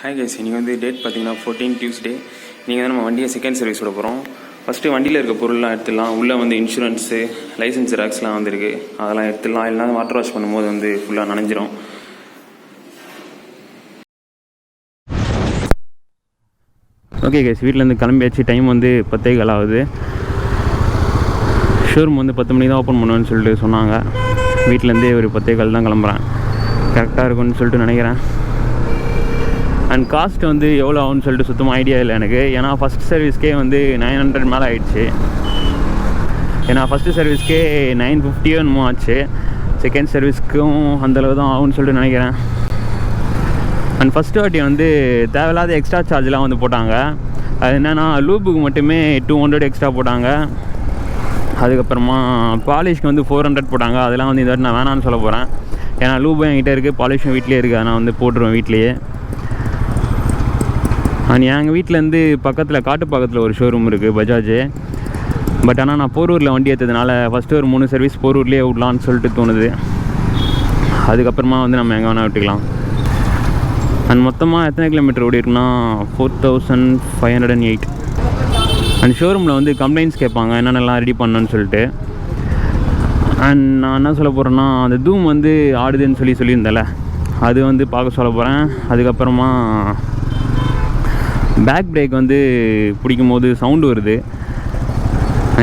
Hi guys, இன்றைக்கி வந்து date பார்த்தீங்கன்னா 14 டியூஸ்டே. நீங்கள் தான் நம்ம வண்டியை செகண்ட் சர்வீஸ் விட போகிறோம். ஃபஸ்ட்டு வண்டியில் இருக்க பொருள்லாம் எடுத்துடலாம். உள்ளே வந்து இன்சூரன்ஸு, லைசன்ஸ் ஜெராக்ஸ்லாம் வந்துருக்கு, அதெல்லாம் எடுத்துடலாம். இல்லைனா வாட்டர் வாஷ் பண்ணும்போது வந்து ஃபுல்லாக நனைஞ்சிரும். ஓகே கைஸ், வீட்டிலேருந்து கிளம்பியாச்சு. டைம் வந்து 10:15 ஆகுது. ஷோரூம் வந்து 10 மணிக்கு தான் ஓப்பன் பண்ணுவேன்னு சொல்லிட்டு சொன்னாங்க. வீட்டிலேருந்தே ஒரு 10:15 தான் கிளம்புறேன். கரெக்டாக இருக்கும்னு சொல்லிட்டு நினைக்கிறேன். அண்ட் காஸ்ட் வந்து எவ்வளோ ஆகும்னு சொல்லிட்டு சுத்தமாக ஐடியா இல்லை எனக்கு. ஏன்னா ஃபஸ்ட் சர்வீஸ்க்கே வந்து 900 மேலே ஆகிடுச்சு. ஏன்னா ஃபஸ்ட்டு சர்வீஸ்க்கே 950 என்னமோ ஆச்சு. செகண்ட் சர்வீஸ்க்கும் அந்தளவு தான் ஆகும்னு சொல்லிட்டு நினைக்கிறேன். அண்ட் ஃபஸ்ட்டு வாட்டி வந்து தேவையில்லாத எக்ஸ்ட்ரா சார்ஜ்லாம் வந்து போட்டாங்க. அது என்னென்னா லூப்புக்கு மட்டுமே 200 எக்ஸ்ட்ரா போட்டாங்க. அதுக்கப்புறமா பாலிஷ்க்கு வந்து 400 போட்டாங்க. அதெல்லாம் வந்து இந்த வாட்டி நான் வேணான்னு சொல்ல போகிறேன். ஏன்னா லூப்பும் என்கிட்ட இருக்குது, பாலிஷும் வீட்லேயே இருக்குது. அதை நான் வந்து போட்டுருவேன் வீட்லேயே. அண்ட் எங்கள் வீட்டிலேருந்து பக்கத்தில் காட்டுப்பாக்கத்தில் ஒரு ஷோரூம் இருக்குது, பஜாஜு. பட் ஆனால் நான் போரூரில் வண்டி ஏற்றதுனால ஃபஸ்ட்டு ஒரு 3 சர்வீஸ் போரூர்லேயே விடலான்னு சொல்லிட்டு தோணுது. அதுக்கப்புறமா வந்து நம்ம எங்கே வேணால் விட்டுக்கலாம். அண்ட் மொத்தமாக எத்தனை கிலோமீட்டர் ஓடி இருக்குன்னா 4508. அண்ட் ஷோரூமில் வந்து கம்ப்ளைண்ட்ஸ் கேட்பாங்க, என்னென்னலாம் ரெடி பண்ணணுன்னு சொல்லிட்டு. அண்ட் நான் என்ன சொல்ல போகிறேன்னா, அந்த தூம் வந்து ஆடுதுன்னு சொல்லியிருந்தேன்ல, அது வந்து பார்க்க சொல்ல போகிறேன். அதுக்கப்புறமா பேக் பிரேக் வந்து பிடிக்கும் போது சவுண்டு வருது.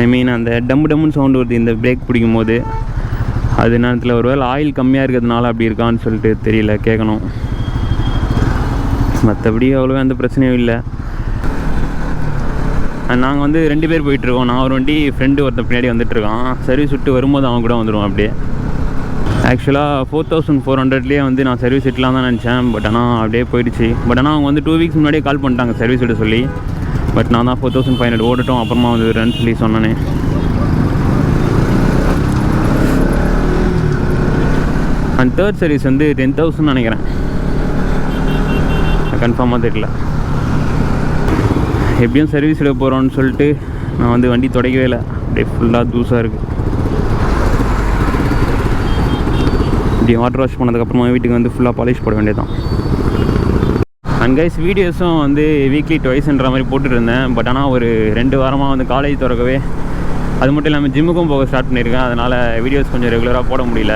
ஐ மீன் அந்த டம்முன்னு சவுண்டு வருது இந்த பிரேக் பிடிக்கும் போது. அது நேரத்தில் ஒரு வேளை ஆயில் கம்மியாக இருக்கிறதுனால அப்படி இருக்கான்னு சொல்லிட்டு தெரியல, கேட்கணும். மற்றபடி அவ்வளோவா எந்த பிரச்சனையும் இல்லை. நாங்கள் வந்து 2 பேர் போயிட்டுருக்கோம். நான் ஒரு வண்டி, ஃப்ரெண்டு ஒருத்தன் பின்னாடி வந்துட்டுருக்கான். சர்வீஸ் விட்டு வரும்போது அவன் கூட வந்துடுவோம் அப்படியே. ஆக்சுவலாக 4400லேயே வந்து நான் சர்வீஸ் விட்டலாம் தான் நினச்சேன். பட் ஆனால் அப்படியே போயிடுச்சு. பட் ஆனால் அவங்க வந்து 2 வீக்ஸ் முன்னாடியே கால் பண்ணிட்டாங்க சர்வீஸ் விட சொல்லி. பட் நான் தான் 4500 ஓடட்டும், அப்புறமா வந்து வரேன்னு சொல்லி சொன்னேனே. அண்ட் தேர்ட் சர்வீஸ் வந்து 10,000 நினைக்கிறேன், கன்ஃபார்மாக தெரியல. எப்படியும் சர்வீஸ் விட போகிறோன்னு சொல்லிட்டு நான் வந்து வண்டி தொடக்கவே இல்லை. அப்படியே ஃபுல்லாக தூசாக இருக்குது. இப்படி வாட்டர் வாஷ் பண்ணதுக்கப்புறமா வீட்டுக்கு வந்து ஃபுல்லாக பாலிஷ் போட வேண்டியதான். அண்ட் கைஸ், வீடியோஸும் வந்து வீக்லி ட்வைஸ்ன்ற மாதிரி போட்டுருந்தேன். பட் ஆனால் ஒரு 2 வாரமாக வந்து காலேஜ் திறக்கவே, அது மட்டும் இல்லாமல் ஜிம்முக்கும் போக ஸ்டார்ட் பண்ணியிருக்கேன். அதனால் வீடியோஸ் கொஞ்சம் ரெகுலராக போட முடியல.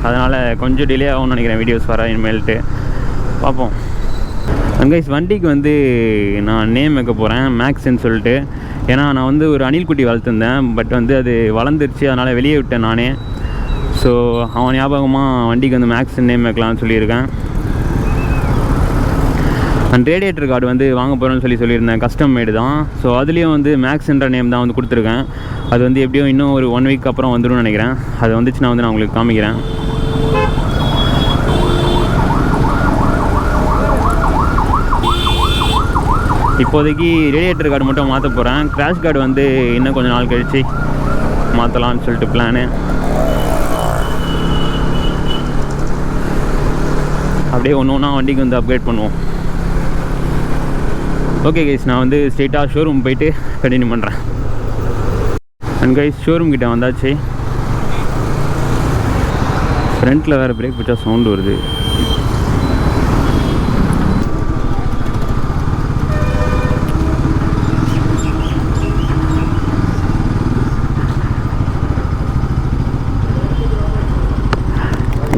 அதனால் கொஞ்சம் டிலே ஆகும்னு நினைக்கிறேன் வீடியோஸ் வர இனிமேல்ட்டு. பார்ப்போம். அண்ட் கைஸ், வண்டிக்கு வந்து நான் நேம் வைக்க போகிறேன், மேக்ஸ்ன்னு சொல்லிட்டு. ஏன்னா நான் வந்து ஒரு அணில் குட்டி வளர்த்துருந்தேன். பட் வந்து அது வளர்ந்துருச்சு, அதனால் வெளியே விட்டேன் நானே. ஸோ அவன் ஞாபகமாக வண்டிக்கு வந்து மேக்ஸ் நேம் வைக்கலாம்னு சொல்லியிருக்கேன். அண்ட் ரேடியேட்டர் கார்டு வந்து வாங்க போகிறேன்னு சொல்லியிருந்தேன், கஸ்டம் மேடு தான். ஸோ அதுலேயும் வந்து மேக்ஸ்ன்ற நேம் தான் வந்து கொடுத்துருக்கேன். அது வந்து எப்படியும் இன்னும் ஒரு 1 வீக் அப்புறம் வந்துடும் நினைக்கிறேன். அது வந்துச்சுன்னா வந்து நான் உங்களுக்கு காமிக்கிறேன். இப்போதைக்கு ரேடியேட்டர் கார்டு மட்டும் மாற்ற போகிறேன். கிராஷ் கார்டு வந்து இன்னும் கொஞ்சம் நாள் கழித்து மாற்றலான்னு சொல்லிட்டு பிளானு. அப்படியே ஒன்று ஒன்றா வண்டிக்கு வந்து அப்கிரேட் பண்ணுவோம். ஓகே கைஸ், நான் வந்து ஸ்ட்ரெயிட்டாக ஷோரூம் போயிட்டு கண்டினியூ பண்ணுறேன். அண்ட் கைஸ், ஷோரூம் கிட்டே வந்தாச்சு. ஃப்ரண்ட்டில் வேறு பிரேக் பிடிச்சா சவுண்டு வருது.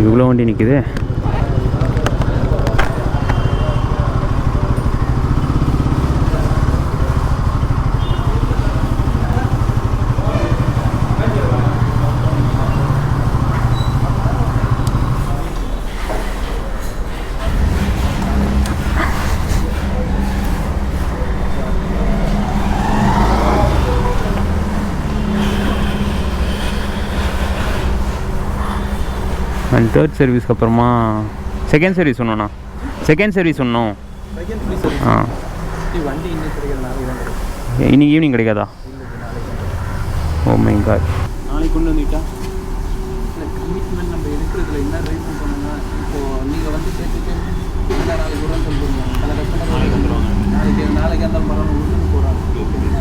இவ்வளோ வண்டி நிற்குது. அண்ட் தேர்ட் சர்வீஸ்க்கு அப்புறமா செகண்ட் சர்வீஸ் ஒன்றுண்ணா. செகண்ட் சர்வீஸ் ஒன்றும் இன்னைக்கு ஈவினிங் கிடைக்காதா? ஓ மை காட், நாளைக்கு கொண்டு வந்துட்டா கமிட்மெண்ட் நம்ம எடுக்கிறதுல என்ன ரீசன் பண்ணுங்க. இப்போது நீங்கள் வந்து கேட்டுட்டு நாளைக்கு கூட சொல்லுங்க, நாளைக்கு வந்துடுவாங்க. நாளைக்கு அந்த மரம் விட்டுட்டு போகிறாங்க.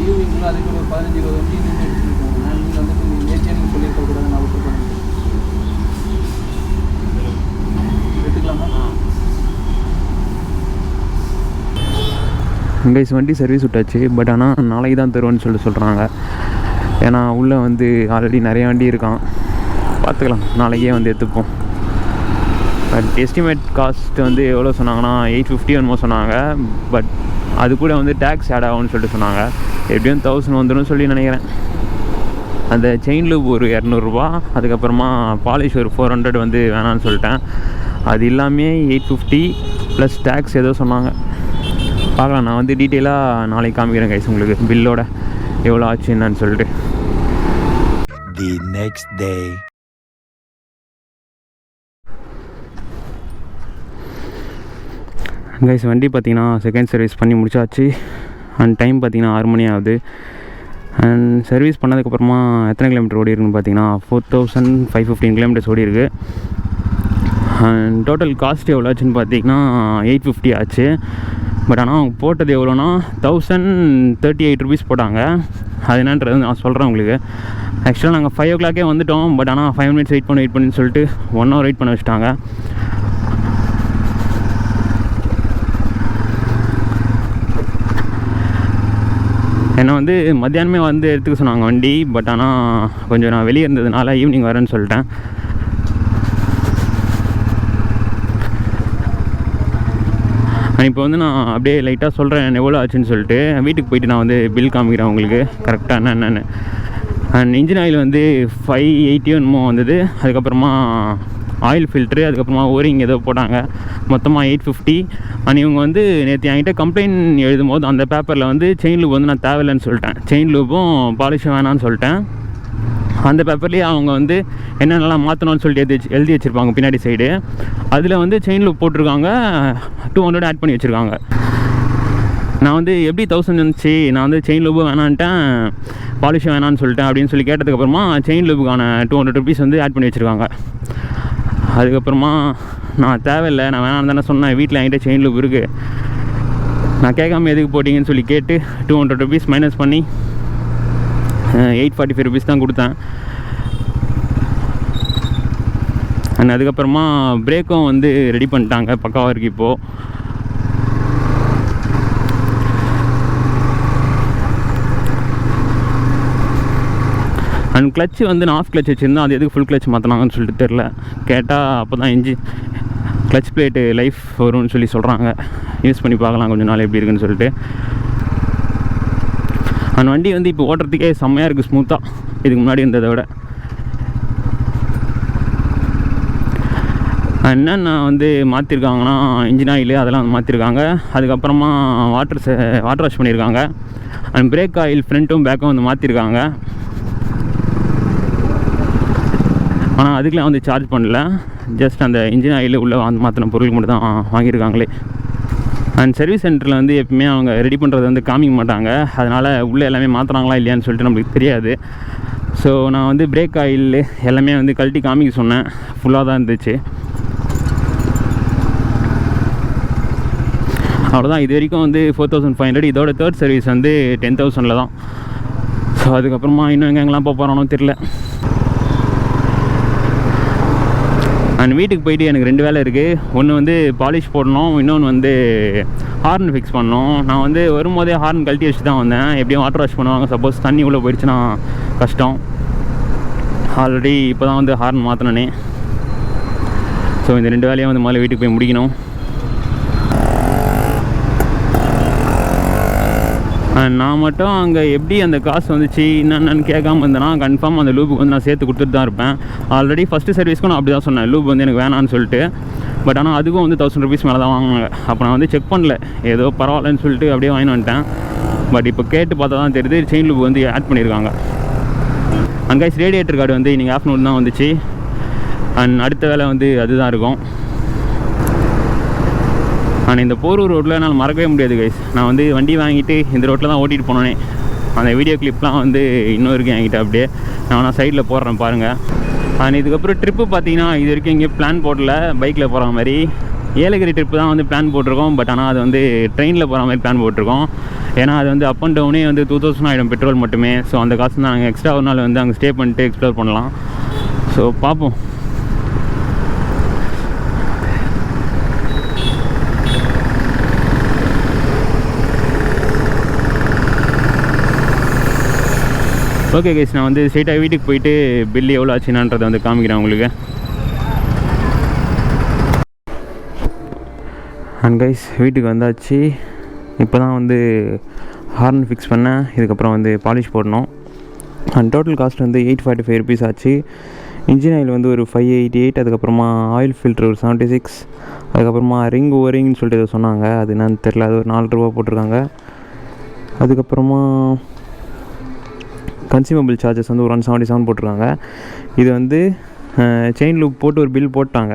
ஈவினிங்குள்ள அதுக்கு ஒரு 15-20 வண்டி நின்று எடுத்துருக்காங்க. நீங்கள் வந்துட்டு நீங்கள் நேற்றே நீங்கள் சொல்லியிருக்க கூடாது, நான் விட்டு போகிறேன். எடுத்துக்கலாமா? கைஸ் வண்டி சர்வீஸ் விட்டாச்சு. பட் ஆனால் நாளைக்கு தான் தருவேன்னு சொல்கிறாங்க. ஏன்னா உள்ளே வந்து ஆல்ரெடி நிறைய வண்டி இருக்கான். பார்த்துக்கலாம், நாளைக்கே வந்து எடுத்துப்போம். பட் எஸ்டிமேட் காஸ்ட் வந்து எவ்வளோ சொன்னாங்கன்னா 850 என்னமோ சொன்னாங்க. பட் அது கூட வந்து டேக்ஸ் ஆட் ஆகும்னு சொல்லிட்டு சொன்னாங்க. எப்படியும் 1000 வந்துடும் சொல்லி நினைக்கிறேன். அந்த செயின் லூப் ஒரு 200 அதுக்கப்புறமா பாலிஷ் ஒரு 400 வந்து வேணான்னு சொல்லிட்டேன். அது எல்லாமே 850 ப்ளஸ் டேக்ஸ் ஏதோ சொன்னாங்க. பார்க்கலாம், நான் வந்து டீட்டெயிலாக நாளைக்கு காமிக்கிறேன் கைஸ் உங்களுக்கு பில்லோட எவ்வளோ ஆச்சு என்னன்னு சொல்லிட்டு. The next day. கைஸ் வண்டி பார்த்தீங்கன்னா செகண்ட் சர்வீஸ் பண்ணி முடிச்சாச்சு. அண்ட் டைம் பார்த்தீங்கன்னா 6 மணி ஆகுது. அண்ட் சர்வீஸ் பண்ணதுக்கப்புறமா எத்தனை கிலோமீட்டர் ஓடி இருக்குன்னு பார்த்தீங்கன்னா 4515 கிலோமீட்டர்ஸ் ஓடி இருக்குது. அண்ட் டோட்டல் காஸ்ட் எவ்வளோ ஆச்சுன்னு பார்த்தீங்கன்னா 850 ஆச்சு. பட் ஆனால் அவங்க போட்டது எவ்வளோனா 1038 ருபீஸ் போட்டாங்க. அது என்னன்றது நான் சொல்கிறேன் உங்களுக்கு. ஆக்சுவலாக நாங்கள் 5 o'clock வந்துவிட்டோம். பட் ஆனால் 5 minutes வெயிட் பண்ணின்னு சொல்லிட்டு 1 hour வெயிட் பண்ண வச்சுட்டாங்க. என்னை வந்து மத்தியானமே வந்து எடுத்துக்க சொன்னாங்க வண்டி. பட் ஆனால் கொஞ்சம் நான் வெளியே இருந்ததுனால ஈவினிங் வரேன்னு சொல்லிட்டேன். இப்போ வந்து நான் அப்படியே லைட்டாக சொல்கிறேன் எவ்வளோ ஆச்சுன்னு சொல்லிட்டு. வீட்டுக்கு போயிட்டு நான் வந்து பில் காமிக்கிறேன் உங்களுக்கு கரெக்டாக என்னென்னு. அண்ட் இன்ஜின் ஆயில் வந்து 580 என்னமோ வந்தது. அதுக்கப்புறமா ஆயில் ஃபில்ட்ரு, அதுக்கப்புறமா ஓரிங் ஏதோ போட்டாங்க. மொத்தமாக 850. அண்ட் இவங்க வந்து நேற்று என்கிட்ட கம்ப்ளைண்ட் எழுதும் போது அந்த பேப்பரில் வந்து செயின் லூப் வந்து நான் தேவையில்லைன்னு சொல்லிட்டேன். செயின் லூப்பும் பாலிஷும் வேணான்னு சொல்லிட்டேன். அந்த பேப்பர்லேயே அவங்க வந்து என்னென்னலாம் மாற்றணும்னு சொல்லிட்டு எழுதி வச்சுருப்பாங்க பின்னாடி சைடு. அதில் வந்து செயின் லூப் போட்டிருக்காங்க, 200 ஆட் பண்ணி வச்சுருக்காங்க. நான் வந்து எப்படி 1000 இருந்துச்சு, நான் வந்து செயின் லூப்பும் வேணான்ட்டேன் பாலிஷும் வேணான்னு சொல்லிட்டேன் அப்படின்னு சொல்லி கேட்டதுக்கப்புறமா செயின் லூப்புக்கான 200 ருபீஸ் வந்து ஆட் பண்ணி வச்சுருக்காங்க. அதுக்கப்புறமா நான் தேவையில்லை, நான் வேணான்னு தானே சொன்னேன், வீட்டில் என்கிட்ட செயின் லூப் இருக்குது, நான் கேட்காம எதுக்கு போட்டிங்கன்னு சொல்லி கேட்டு 200 ருபீஸ் மைனஸ் பண்ணி 845 ருபீஸ் தான் கொடுத்தேன். அண்ட் அதுக்கப்புறமா பிரேக்கும் வந்து ரெடி பண்ணிட்டாங்க, பக்காவாக இருக்குது இப்போது. அண்ட் கிளச்சு வந்து நான் ஆஃப் கிளச் வச்சுருந்தேன், அது எதுக்கு ஃபுல் கிளச் மாற்றினாங்கன்னு சொல்லிட்டு தெரில. கேட்டால் அப்போ தான் கிளச் பிளேட்டு லைஃப் வரும்னு சொல்லி சொல்கிறாங்க. யூஸ் பண்ணி பார்க்கலாம் கொஞ்சம் நாள் எப்படி இருக்குன்னு சொல்லிட்டு. அந்த வண்டி வந்து இப்போ ஓட்டுறதுக்கே செம்மையாக இருக்குது, ஸ்மூத்தாக இதுக்கு முன்னாடி இருந்ததை விட. என்னென்ன வந்து மாற்றிருக்காங்கன்னா இன்ஜின் ஆயில் அதெல்லாம் வந்து மாற்றிருக்காங்க. அதுக்கப்புறமா வாட்டர் வாஷ் பண்ணியிருக்காங்க. அண்ட் பிரேக் ஆயில் ஃப்ரண்ட்டும் பேக்கும் வந்து மாற்றிருக்காங்க. ஆனால் அதுக்கெலாம் வந்து சார்ஜ் பண்ணல, ஜஸ்ட் அந்த இன்ஜின் ஆயில் உள்ளே வந்து மாற்றின பொருளுக்கு மட்டும் தான் வாங்கியிருக்காங்களே. அண்ட் சர்வீஸ் சென்டரில் வந்து எப்பவுமே அவங்க ரெடி பண்ணுறது வந்து காமிக்க மாட்டாங்க. அதனால் உள்ளே எல்லாமே மாற்றுறாங்களா இல்லையான்னு சொல்லிட்டு நம்மளுக்கு தெரியாது. ஸோ நான் வந்து பிரேக் ஆயில் எல்லாமே வந்து கழட்டி காமிக்க சொன்னேன், ஃபுல்லாக தான் இருந்துச்சு. அவ்வளோதான். இது வரைக்கும் வந்து 4500. இதோட தேர்ட் சர்வீஸ் வந்து 10,000 தான். ஸோ அதுக்கப்புறமா இன்னும் எங்கெங்கெல்லாம் போகிறானோ தெரில. அண்ட் வீட்டுக்கு போயிட்டு எனக்கு 2 வேலை இருக்குது. ஒன்று வந்து பாலிஷ் போடணும், இன்னொன்று வந்து ஹார்ன் ஃபிக்ஸ் பண்ணணும். நான் வந்து வரும்போதே ஹார்ன் கழட்டி வச்சு தான் வந்தேன். எப்படியும் வாட்டர் வாஷ் பண்ணுவாங்க, சப்போஸ் தண்ணி உள்ளே போயிடுச்சுன்னா கஷ்டம். ஆல்ரெடி இப்போ தான் வந்து ஹார்ன் மாற்றினே. ஸோ இந்த 2 வேலையும் வந்து முதல்ல வீட்டுக்கு போய் முடிக்கணும். நான் மட்டும் அங்கே எப்படி அந்த காசு வந்துச்சு என்னென்னு கேட்காம இருந்தேன்னா கன்ஃபார்ம் அந்த லூப்புக்கு வந்து நான் சேர்த்து கொடுத்துட்டு தான் இருப்பேன். ஆல்ரெடி ஃபஸ்ட்டு சர்வீஸ்க்கும் நான் அப்படி தான் சொன்னேன், லூப் வந்து எனக்கு வேணான்னு சொல்லிட்டு. பட் ஆனால் அதுக்கும் வந்து 1000 ருபீஸ் மேலே தான் வாங்கினாங்க. அப்போ நான் வந்து செக் பண்ணல, ஏதோ பரவாயில்லன்னு சொல்லிட்டு அப்படியே வாங்கி வந்துட்டேன். பட் இப்போ கேட்டு பார்த்தா தான் தெரியுது செயின் லூப் வந்து ஆட் பண்ணியிருக்காங்க. அண்ட் கைஸ் ரேடியேட்டர் கார்டு வந்து இன்றைக்கி ஆஃப்டர்நூன் தான் வந்துச்சு. அண்ட் அடுத்த வேலை வந்து அதுதான் இருக்கும். ஆனால் இந்த போரூர் ரோட்டில் என்னால் மறக்கவே முடியாது கைஸ். நான் வந்து வண்டி வாங்கிட்டு இந்த ரோட்டில் தான் ஓட்டிகிட்டு போனேனே. அந்த வீடியோ கிளிப்லாம் வந்து இன்னும் இருக்குது என்கிட்ட. அப்படியே நான் சைடில் போடுறேன் பாருங்கள். அண்ட் இதுக்கப்புறம் ட்ரிப்பு பார்த்தீங்கன்னா இது வரைக்கும் இங்கே பிளான் போடல பைக்கில் போகிற மாதிரி. ஏலகிரி ட்ரிப்பு தான் வந்து பிளான் போட்டிருக்கோம். பட் ஆனால் அது வந்து ட்ரெயினில் போகிற மாதிரி பிளான் போட்டிருக்கோம். ஏன்னா அது வந்து அப் அண்ட் டவுனே வந்து 2000 ஆகிடும் பெட்ரோல் மட்டுமே. ஸோ அந்த காசு தான் நாங்கள் எக்ஸ்ட்ரா ஒரு நாள் வந்து அங்கே ஸ்டே பண்ணிட்டு எக்ஸ்ப்ளோர் பண்ணலாம். ஸோ பார்ப்போம். ஓகே கைஸ், நான் வந்து ஸ்ட்ரெயிட்டாக வீட்டுக்கு போயிட்டு பில்லு எவ்வளோ ஆச்சுனான்றதை வந்து காமிக்கிறேன் உங்களுக்கு. அண்ட் கைஸ், வீட்டுக்கு வந்தாச்சு. இப்போ தான் வந்து ஹார்ன் ஃபிக்ஸ் பண்ணேன். இதுக்கப்புறம் வந்து பாலிஷ் போடணும். அண்ட் டோட்டல் காஸ்ட் வந்து 845 ருபீஸ் ஆச்சு. இன்ஜின் ஆயில் வந்து ஒரு 588, அதுக்கப்புறமா ஆயில் ஃபில்ட்ரு ஒரு 76, அதுக்கப்புறமா ரிங் ஓவரிங்னு சொல்லிட்டு எதோ சொன்னாங்க, அது என்னன்னு தெரில, அது ஒரு 4 ரூபா போட்டிருக்காங்க. அதுக்கப்புறமா கன்சியூமபிள் சார்ஜஸ் வந்து ஒரு 177 போட்டிருக்காங்க. இது வந்து செயின் லூப் போட்டு ஒரு பில் போட்டாங்க.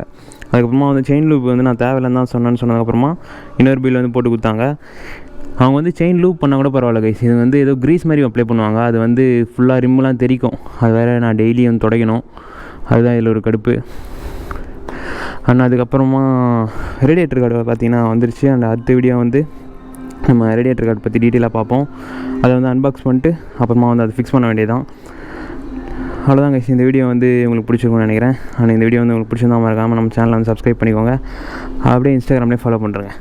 அதுக்கப்புறமா வந்து செயின் லூப் வந்து நான் தேவையில்லைன்னு தான் சொன்னதுக்கப்புறமா இன்னொரு பில் வந்து போட்டு கொடுத்தாங்க. அவங்க வந்து செயின் லூப் பண்ணால் கூட பரவாயில்ல கைஸ், இது வந்து ஏதோ க்ரீஸ் மாதிரி அப்ளை பண்ணுவாங்க. அது வந்து ஃபுல்லாக ரிம்முலாம் தெரிக்கும். அது வேறு நான் டெய்லி வந்து துடைக்கணும். அதுதான் இதில் ஒரு கடுப்பு. அண்ட் அதுக்கப்புறமா ரேடியேட்டர் கார்டு பார்த்திங்கன்னா வந்துருச்சு. அண்ட் அடுத்த வீடியோ வந்து நம்ம ரேடியேட்டர் கார்டு பற்றி டீட்டெயிலாக பார்ப்போம். அதை வந்து அன்பாக்ஸ் பண்ணிட்டு அப்புறமா வந்து அதை ஃபிக்ஸ் பண்ண வேண்டியதான். அவ்வளோதான் கைஸ், இந்த வீடியோ வந்து உங்களுக்கு பிடிச்சிருக்கும்னு நினைக்கிறேன். அண்ட் இந்த வீடியோ வந்து உங்களுக்கு பிடிச்சிருந்தா மறக்காமல் நம்ம சேனலை வந்து சப்ஸ்கிரைப் பண்ணிக்கோங்க. அப்படியே இன்ஸ்டாகிராம்லேயே ஃபாலோ பண்ணுறேங்க.